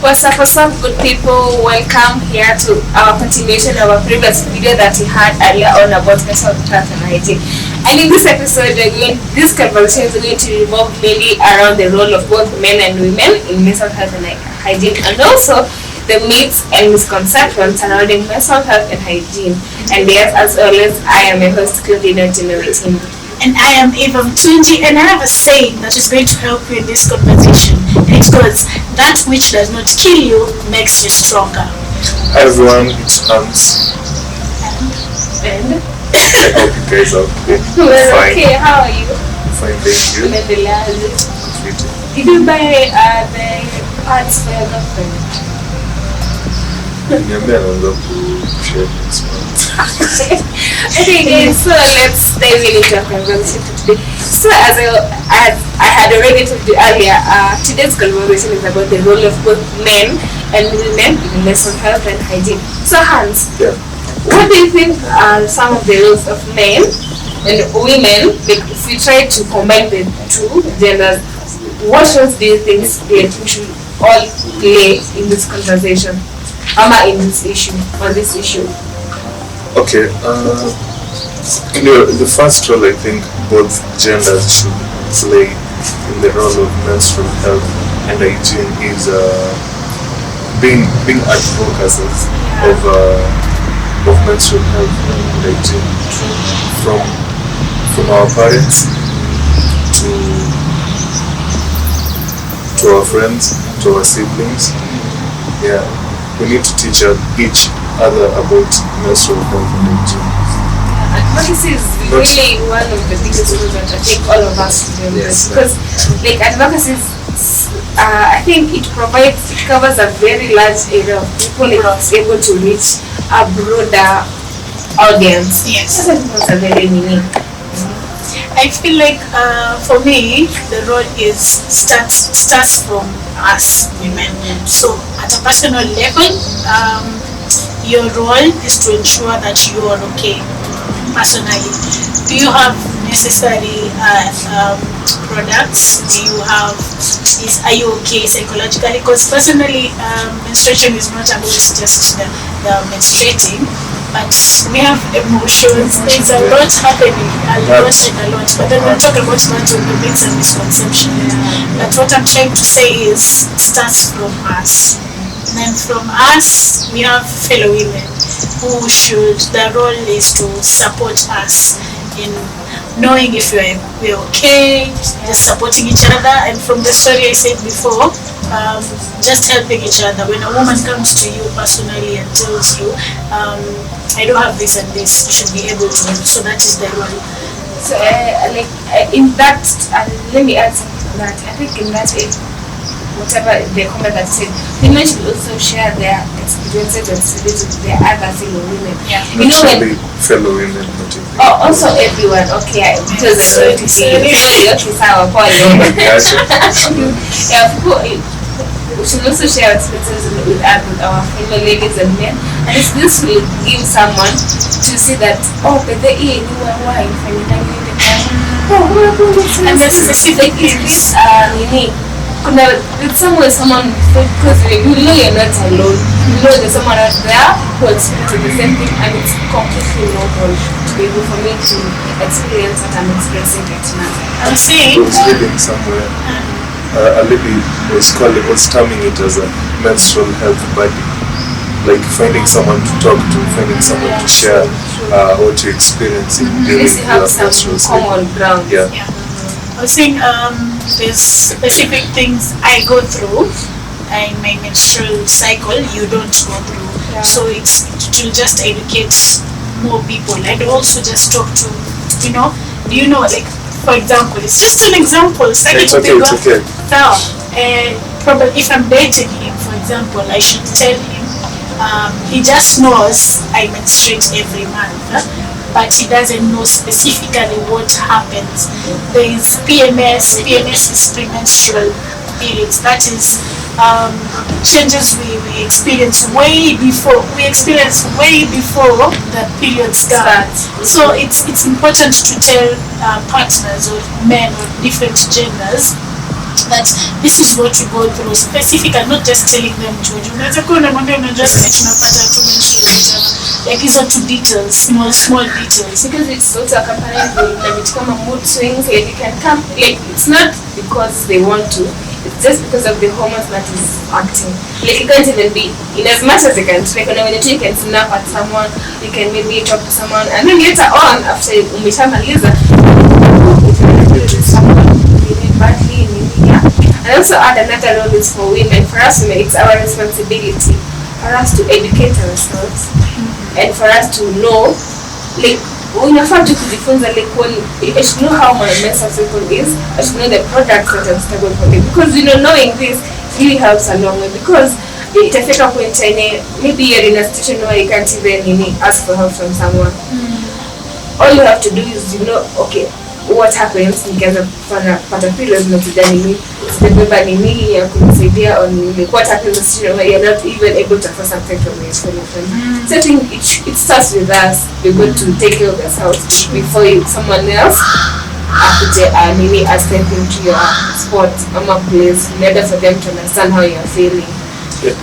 What's up, good people? Welcome here to our continuation of our previous video that we had earlier on about mental health and hygiene. And in this episode, this conversation is going to revolve mainly around the role of both men and women in mental health and hygiene, and also the myths and misconceptions surrounding mental health and hygiene. And yes, as always, I am your host, Cleodinah. And I am Mtunji, and I have a saying that is going to help you in this conversation. And it goes, that which does not kill you makes you stronger. Hi everyone, it's Hans. And I hope you guys are okay. well, okay, how are you? Fine, thank you. Did you buy the parts for your girlfriend? Niambia naanza kushare this month. Okay guys, so let's dive into our conversation today. So as I had already told you earlier, today's conversation is about the role of both men and women in mental health and hygiene. So Hans, what do you think are some of the roles of men and women, like if we try to combine the two genders, what roles do you think we should all play in this conversation? In this issue, on this issue? Okay, the first role I think both genders should play in the role of menstrual health and hygiene is being advocates of menstrual health and hygiene from our parents to our friends, to our siblings. Yeah. We need to teach each other about menstrual health and hygiene. Advocacy is really one of the biggest roles that I think all of us do. Yes, because like advocacy is, I think it covers a very large area of people. It's able to reach a broader audience. Yes. That's a very unique. I feel like for me the role is starts from us women. So at a personal level, your role is to ensure that you are okay personally. Do you have necessary products? Are you okay psychologically? Because personally, menstruation is not about just the menstruating, but we have emotions. There's a lot happening, a lot. But then we'll talk about that on the myths and misconceptions. But what I'm trying to say is, it starts from us. And then from us, we have fellow women their role is to support us in knowing if we're okay, just supporting each other. And from the story I said before, just helping each other. When a woman comes to you personally and tells you, I don't have this and this, you should be able to help. So that is the role. So in that, let me add something to that. I think in that whatever the comment that said, women should also share their experiences and stories with their other fellow women. Yeah. You know when fellow women, also everyone. Okay, because I know to say okay, sour yeah, we should also share experiences with our fellow ladies and men, and this will give someone to see that but the you are wife and the specific is unique. It's somewhere someone, because you know you're not alone, you know there's someone out there who experiences the same thing, and it's completely normal to be able for me to experience what I'm experiencing right now. I'm saying I was reading somewhere a lady was terming it as a menstrual health buddy, like finding someone to talk to, finding someone to share what you're experiencing during your menstrual cycle. Common ground. Yeah. I was saying there's specific things I go through in my menstrual cycle you don't go through. Yeah. So it will just educate more people, and also just talk to, do you know, like for example, it's just an example. It's okay. Now, probably if I'm dating him, for example, I should tell him, he just knows I menstruate every month. But he doesn't know specifically what happens. There is PMS. PMS is premenstrual periods. That is changes we experience way before the period starts. So it's important to tell partners or men of different genders that this is what you go through, specific, and not just telling them to unaweza kuwa unamwambia unajua sasa tunapata menstrual like these are two details, small details, because it's also accompanied with mood swings. Like it can come, like it's not because they want to, it's just because of the hormones that is acting. Like it can't even be in as much as they can. Like when you can snap at someone, you can maybe talk to someone, and then later on after umeshamaliza badly. And also add another role is for women. For us women, it's our responsibility for us to educate ourselves and for us to know, like unafaa tu kujifunza, like I should know how my menstrual cycle is, I should know the products that I'm struggling for, because knowing this really helps a long way, because itafika point maybe you're in a situation where you can't even ask for help from someone. All you have to do is okay, what happens nikianza pata periods na kujani sibeba nini ya kunisaidia on what happens in situation where you're not even able to afford something from your solution. So I think it starts with us. We're going to take care of ourselves before someone else akuje a step into your spot or place in order for them to understand how you're feeling. Yeah.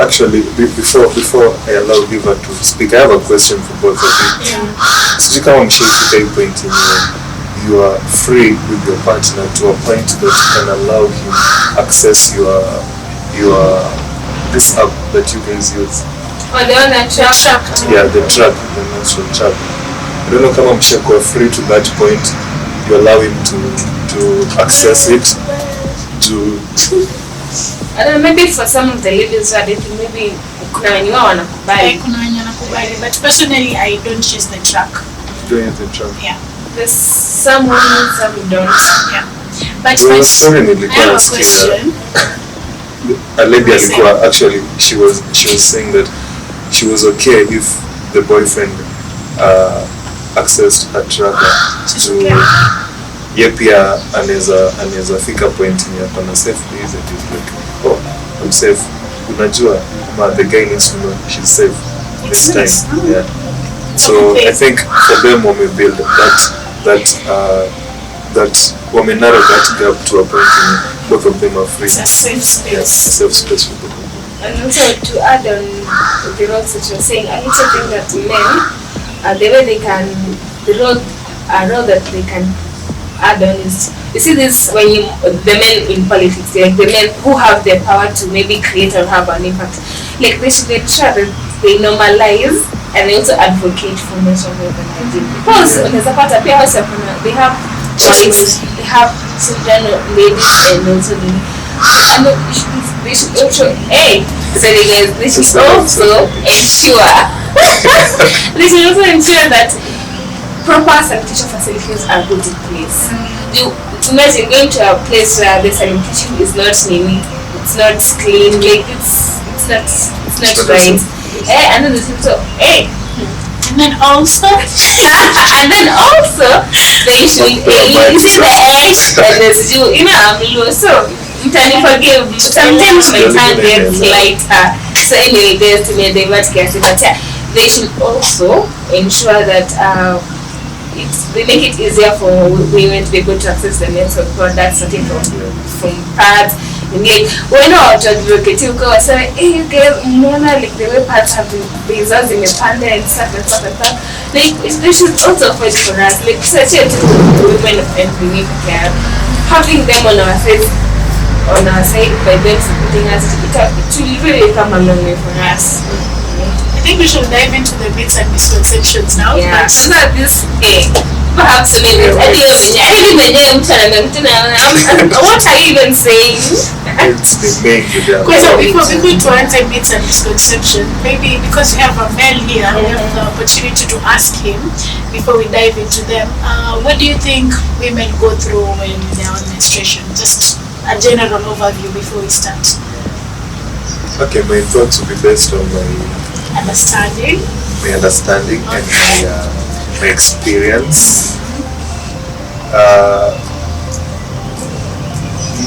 Actually, before I allow Viva to speak, I have a question for both of you. So kama mshafika hii point you are free with your partner to a point that you can allow him access your this app that you guys use. Oh, the one that track. Yeah, the track, the menstrual track. I don't know kama mshakuwa free to that point, you allow him to access it I don't know, maybe for some of the ladies I think maybe kuna wenye wao wanakubali. Kuna wenye wanakubali, but personally I don't use the track. You don't use the track? Yeah. There's some women, some don't. Yeah. But sorry, I have a question. A lady alikuwa actually she was saying that she was okay if the boyfriend accessed her tracker to ye pia anaweza fika point ya pana safe days and he's like, oh, I'm safe. Unajua the guy needs to know she's safe this time. Yeah. So I think for them when we build that women narrow that gap to a point in both of them are free. It's a safe space. Yes, a safe space for both of them. And also to add on the roles that you're saying, I also think that men, the way they can, the role that they can add on is, you see this when the men in politics, like the men who have the power to maybe create or have an impact, like they should ensure that they normalize and they also advocate for menstrual health and hygiene. Because unaweza pata pia hasa they have rights, they have children, ladies, and also and they should also they should also ensure they should also ensure that proper sanitation facilities are put in place. You imagine going to a place where the sanitation is not neat, it's not clean, like it's not right. And then and then also they should you see the edge and there's so mtani forgive sometimes my tongue gets lighter, so anyway there's to me but yeah, they should also ensure that they make it easier for women to be able to access the menstrual products starting from pads. Like when I was advocating, I said, hey, you guys, like the way pads have been results in the panda and stuff. Like they should also fight for us. Like such a women and we need care. Having them on our side by them supporting us, it will really come a long way for us. I think we should dive into the myths and misconceptions now. Yeah. So that this perhaps a little bit. What are you even saying? It's the main So before we go to answer myths and misconceptions, maybe because we have a male here, we have the opportunity to ask him before we dive into them. What do you think women go through when they're on menstruation? Just a general overview before we start. Okay, my thoughts will be based on my understanding and my experience.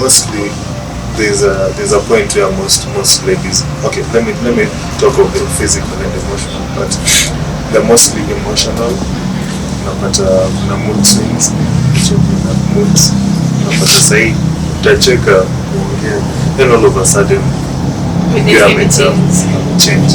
Mostly there's a point where most ladies, okay, let me talk of the physical and emotional part. They're mostly emotional. Unapata kuna mood swings, kuna moods. Unapata sahi utacheka muongee, then all of a sudden you have change.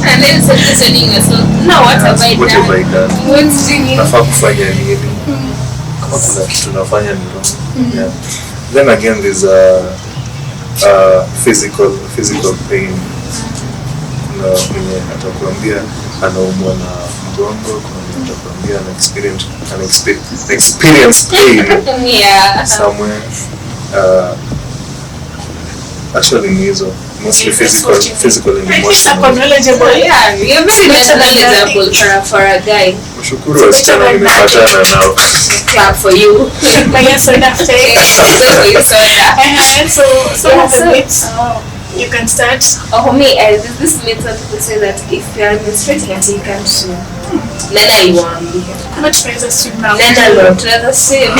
And then saying yourself, no, what have I done? What's doing it? Nafaa kufanya nini? Kama kuna kitu nafanya ni wrong. Yeah. Then again there's a physical pain. Kuna mwenye atakwambia anaumwa na mgongo, kuna mwenye atakwambia an experience pain somewhere. Actually ni hizo mostly physical and emotional. Yeah, you're very knowledgeable for a guy. Mshukuru wasichana nimepatana nao. Clap for you. So you can start. For me, there's this myth that people say that if you are menstruating and you can't swim, nana you want to be here. How much further swim now? Nana not rather swim.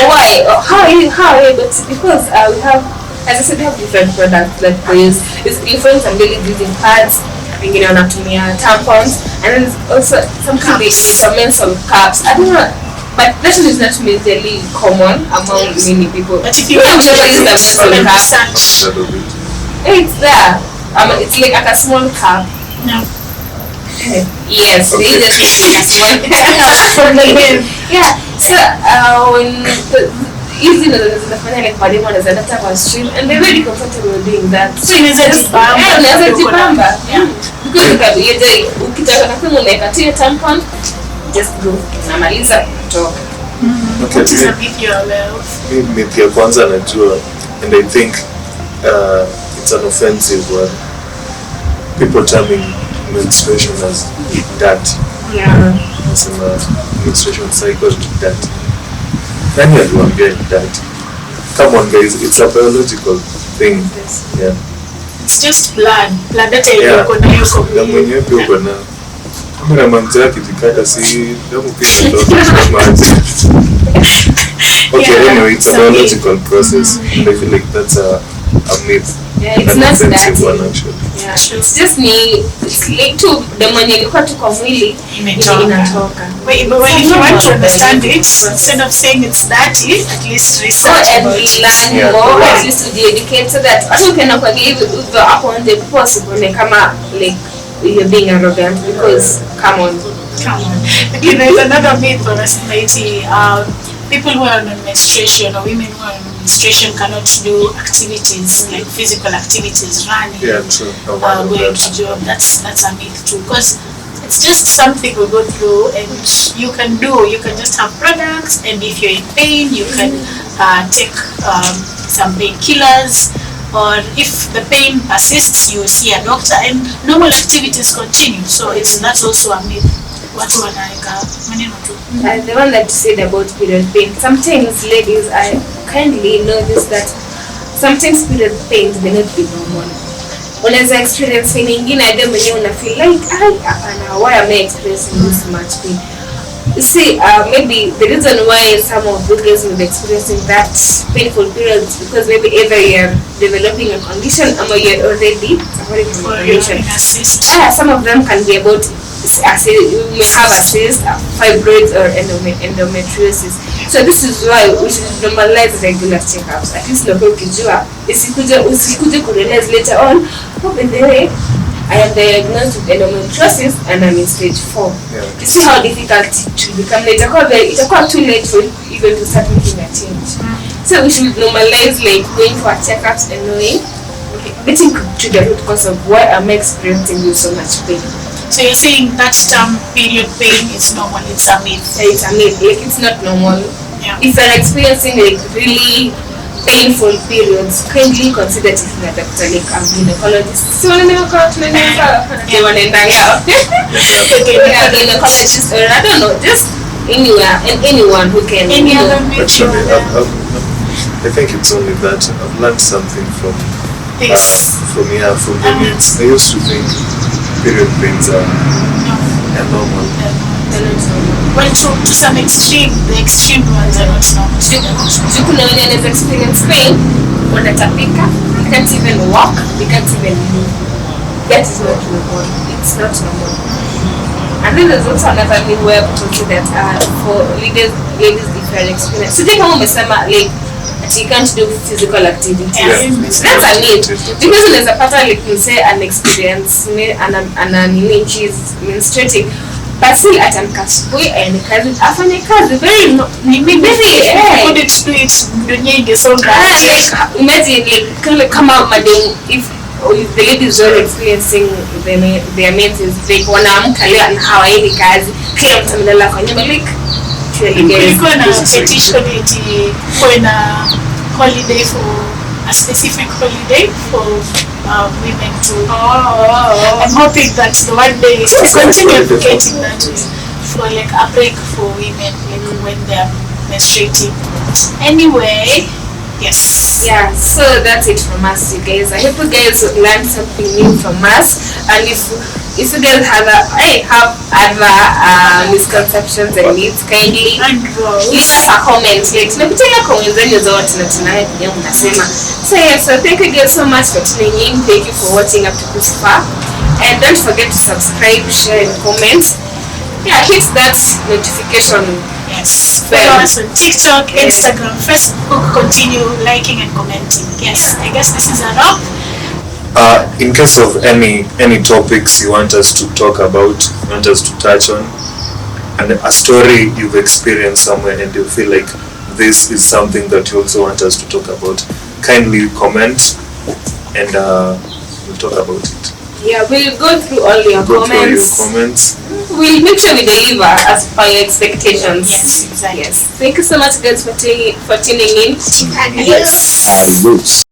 Why? How are you able to? Because we have, as I said, we have different products that we use. It's different. I'm really using pads. Wengine wanatumia tampons, and then there's also some kind of menstrual cups. I don't know. But that is not majorly common among many people. But if you never use a menstrual cup, it's there. It's like a small cup. No. Yes, okay. They just like a small cup. Yeah. So when easy zinafanya like walimu wanaweza data kwa stream and they're very comfortable doing that. So inaweza jibamba. Because ukitaka kama unaweka tu tampon, just go namaliza kutoka. What is a bit your love? Myth ya kwanza najua, and I think it's an offensive word. People terming menstruation as dirty. Yeah. Nasema menstruation cycle dirty. Nani aliwaambia ni dirty? Come on guys, it's a biological thing. Yeah. It's just blood that yuko nayo kwa damu yenyewe pia uko na kama manzi yake ikikata si damu pia inatoka maji. Okay, anyway, it's a biological process, and I feel like that's a myth. Yeah, it's not that. One actually. Yeah, it's just it's like to the mwenye ilikuwa tu kwa mwili inatoka. But when you want to understand it, instead of saying it's dirty, at least research about it. Learn more, at least to educate so that hata ukienda kwa give upon the possible kama like you're being arrogant because come on. Okay, there's another myth for us, people who are on menstruation or women who are on menstruation cannot do activities like physical activities, running, going to job. That's a myth too, because it's just something we go through, and you can just have products, and if you're in pain, you can take some painkillers, or if the pain persists, you see a doctor, and normal activities continue. So that's also a myth. Watu wanaweka maneno tu. The one that you said about period pain, sometimes ladies, I kindly notice that sometimes period pains may not be normal. Unaweza experience pain ingine hadi mwenyewe una feel like why am I experiencing this much pain? You see, maybe the reason why some of the girls will be experiencing that painful periods because maybe either you're developing a condition or you're already suffering from a condition. Some of them can be about you may have a cyst, fibroids, or endometriosis. So this is why we should normalize regular checkups. At least ndio ukijua usikuje kurealize later on, oh by the way, I am diagnosed with endometriosis and I'm in stage 4. Yeah. You see how difficult it will become later. It's too late for you even to start making a change. So we should normalize like going for checkups and knowing, getting to the root cause of why am I experiencing so much pain. So you're saying that term period pain is normal, it's a myth. It's a myth, like it's not normal. Yeah. If you're experiencing like really painful periods, kindly consider taking a doctor, like a gynecologist. So gynecologist, or I don't know, just anywhere and anyone who can. Any other myth? Actually, I think it's only that I've learned something from the myths. I used to think period pains are normal. Well, to some extreme, the extreme ones are not normal. Kuna wenye anaweza experience pain, wanatapika, you can't even walk, you can't even move. That is not normal. It's not normal. And then there's also another thing where people say that for ladies if you are experiencing, so kama umesema like you can't do physical activity. Yeah. That's a need. Because unaweza pata like you say an experience ana nini she's menstruating. But still atamka asubuhi aende kazi afanye kazi very couldn't do it dunia ingesonga. Like imagine like kama madam if the ladies are experiencing their menses like wanaamka leo na hawaendi kazi kila mtu amelala kwa nyumba like kulikuwa na petition eti kuwe na holiday for a specific holiday for women to I'm hoping that the one day to continue advocating that for like a break for women like when they're menstruating. Anyway, yes. Yeah, so that's it from us, you guys. I hope you guys learned something new from us. And if you guys have other misconceptions and needs, kindly leave us a comment. Like, tunapitia comments zenyu zote na tunaye mnasema. So thank you guys so much for tuning in. Thank you for watching up to this far. And don't forget to subscribe, share, and comment. Yeah, hit that notification. Yes. Follow us on TikTok, Instagram, Facebook. Continue liking and commenting. Yes. I guess this is a wrap. In case of any topics you want us to talk about, want us to touch on, and a story you've experienced somewhere and you feel like this is something that you also want us to talk about, kindly comment and we'll talk about it. Yeah, we'll go through all your comments. We'll make sure we deliver as per your expectations. Yes, exactly. Yes. Thank you so much guys for tuning in. Yes.